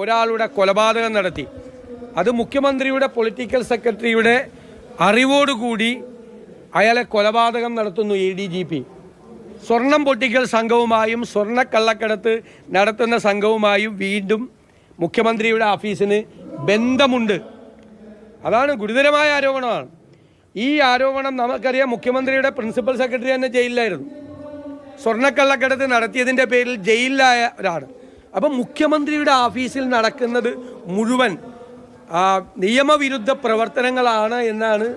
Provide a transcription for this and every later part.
ഒരാളുടെ കൊലപാതകം നടത്തി. അത് മുഖ്യമന്ത്രിയുടെ പൊളിറ്റിക്കൽ സെക്രട്ടറിയുടെ അറിവോടുകൂടി അയാളെ കൊലപാതകം നടത്തുന്നു ADGP. സ്വർണം പൊട്ടിക്കൽ സംഘവുമായും സ്വർണ്ണക്കള്ളക്കടത്ത് നടത്തുന്ന സംഘവുമായും വീണ്ടും മുഖ്യമന്ത്രിയുടെ ഓഫീസിന് ബന്ധമുണ്ട്. അതാണ് ഗുരുതരമായ ആരോപണമാണ്. ഈ ആരോപണം നമുക്കറിയാം. മുഖ്യമന്ത്രിയുടെ പ്രിൻസിപ്പൽ സെക്രട്ടറി തന്നെ ജയിലിലായിരുന്നു. സ്വർണ്ണക്കള്ളക്കടത്ത് നടത്തിയതിൻ്റെ പേരിൽ ജയിലിലായ ഒരാണ്. അപ്പം മുഖ്യമന്ത്രിയുടെ ഓഫീസിൽ നടക്കുന്നത് മുഴുവൻ നിയമവിരുദ്ധ പ്രവർത്തനങ്ങളാണ് എന്നാണ്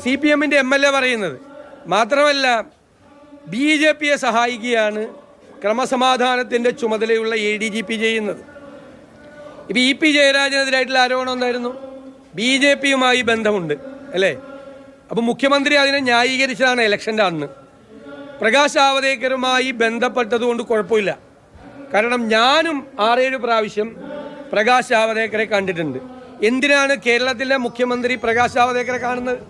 CPMൻ്റെ MLA പറയുന്നത്. മാത്രമല്ല BJPയെ സഹായിക്കുകയാണ് ക്രമസമാധാനത്തിൻ്റെ ചുമതലയുള്ള ADGP ചെയ്യുന്നത്. ഇപ്പോൾ EP ജയരാജനെതിരായിട്ടുള്ള ആരോപണം എന്തായിരുന്നു? BJPയുമായി ബന്ധമുണ്ട് അല്ലേ? അപ്പോൾ മുഖ്യമന്ത്രി അതിനെ ന്യായീകരിച്ചതാണ് ഇലക്ഷൻ്റെ അന്ന്. പ്രകാശ് ജാവദേക്കറുമായി ബന്ധപ്പെട്ടതുകൊണ്ട് കുഴപ്പമില്ല. കാരണം ഞാനും 6-7 പ്രാവശ്യം പ്രകാശ് ജാവദേക്കറെ കണ്ടിട്ടുണ്ട്. എന്തിനാണ് കേരളത്തിലെ മുഖ്യമന്ത്രി പ്രകാശ് ജാവദേക്കറെ കാണുന്നത്?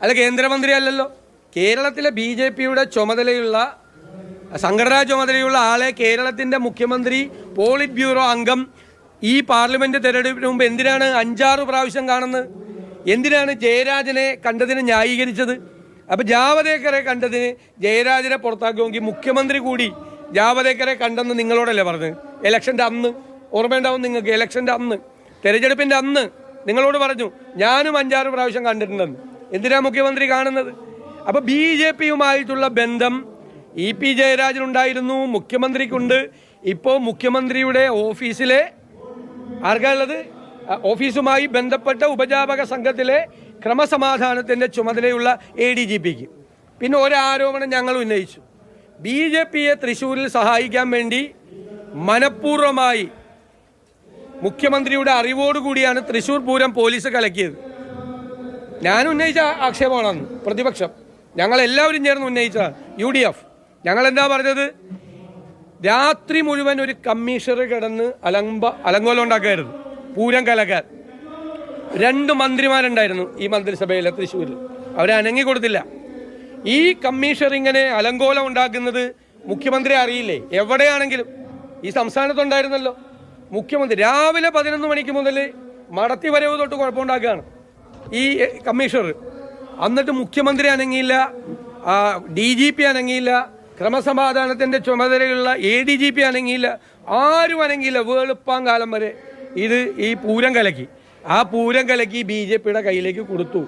അല്ല, കേന്ദ്രമന്ത്രി അല്ലല്ലോ. കേരളത്തിലെ BJPയുടെ ചുമതലയുള്ള സംഘടനാ ചുമതലയുള്ള ആളെ കേരളത്തിൻ്റെ മുഖ്യമന്ത്രി പോളിറ്റ് ബ്യൂറോ അംഗം ഈ പാർലമെൻറ്റ് തെരഞ്ഞെടുപ്പിന് മുമ്പ് എന്തിനാണ് 5-6 പ്രാവശ്യം കാണുന്നത്? എന്തിനാണ് ജയരാജനെ കണ്ടതിന് ന്യായീകരിച്ചത്? അപ്പോൾ ജാവദേക്കറെ കണ്ടതിന് ജയരാജനെ പുറത്താക്കുമെങ്കിൽ മുഖ്യമന്ത്രി കൂടി ജാവദേക്കറെ കണ്ടെന്ന് നിങ്ങളോടല്ലേ പറഞ്ഞത്? ഇലക്ഷൻ്റെ അന്ന് ഓർമ്മയുണ്ടാവും നിങ്ങൾക്ക്. ഇലക്ഷൻ്റെ അന്ന്, തെരഞ്ഞെടുപ്പിൻ്റെ അന്ന് നിങ്ങളോട് പറഞ്ഞു ഞാനും 5-6 പ്രാവശ്യം കണ്ടിട്ടുണ്ടെന്ന്. എന്തിനാണ് മുഖ്യമന്ത്രി കാണുന്നത്? അപ്പോൾ BJPയുമായിട്ടുള്ള ബന്ധം EP ജയരാജനുണ്ടായിരുന്നു, മുഖ്യമന്ത്രിക്കുണ്ട്. ഇപ്പോൾ മുഖ്യമന്ത്രിയുടെ ഓഫീസിലെ ആർക്കാനുള്ളത്? ഓഫീസുമായി ബന്ധപ്പെട്ട ഉപജാപക സംഘത്തിലെ ക്രമസമാധാനത്തിൻ്റെ ചുമതലയുള്ള ADGPക്ക്. പിന്നെ ഒരാരോപണം ഞങ്ങൾ ഉന്നയിച്ചു. BJPയെ തൃശ്ശൂരിൽ സഹായിക്കാൻ വേണ്ടി മനഃപൂർവ്വമായി മുഖ്യമന്ത്രിയുടെ അറിവോടുകൂടിയാണ് തൃശ്ശൂർ പൂരം പോലീസ് കലക്കിയത്. ഞാൻ ഉന്നയിച്ച ആക്ഷേപമാണെന്ന് പ്രതിപക്ഷം, ഞങ്ങളെല്ലാവരും ചേർന്ന് ഉന്നയിച്ചതാണ്. UDF ഞങ്ങളെന്താ പറഞ്ഞത്? രാത്രി മുഴുവൻ ഒരു കമ്മീഷണർ കിടന്ന് അലങ്കോലം ഉണ്ടാക്കായിരുന്നു പൂരം കലക്കാൻ. 2 മന്ത്രിമാരുണ്ടായിരുന്നു ഈ മന്ത്രിസഭയിലെ തൃശ്ശൂരിൽ, അവരെ അനങ്ങി കൊടുത്തില്ല. ഈ കമ്മീഷണർ ഇങ്ങനെ അലങ്കോലം ഉണ്ടാക്കുന്നത് മുഖ്യമന്ത്രി അറിയില്ലേ? എവിടെയാണെങ്കിലും ഈ സംസ്ഥാനത്തുണ്ടായിരുന്നല്ലോ. മുഖ്യമന്ത്രി രാവിലെ 11 മണിക്ക് മുതൽ മടത്തി വരവ് തൊട്ട് കുഴപ്പമുണ്ടാക്കുകയാണ് ഈ കമ്മീഷണർ. എന്നിട്ട് മുഖ്യമന്ത്രി അനങ്ങിയില്ല, DGP അനങ്ങിയില്ല, ക്രമസമാധാനത്തിൻ്റെ ചുമതലയുള്ള ADGP അനങ്ങിയില്ല, ആരും അനങ്ങിയില്ല. വെളുപ്പാൻ കാലം വരെ ഈ പൂരം കലക്കി. ആ പൂരം കലക്കി BJPയുടെ കയ്യിലേക്ക് കൊടുത്തു.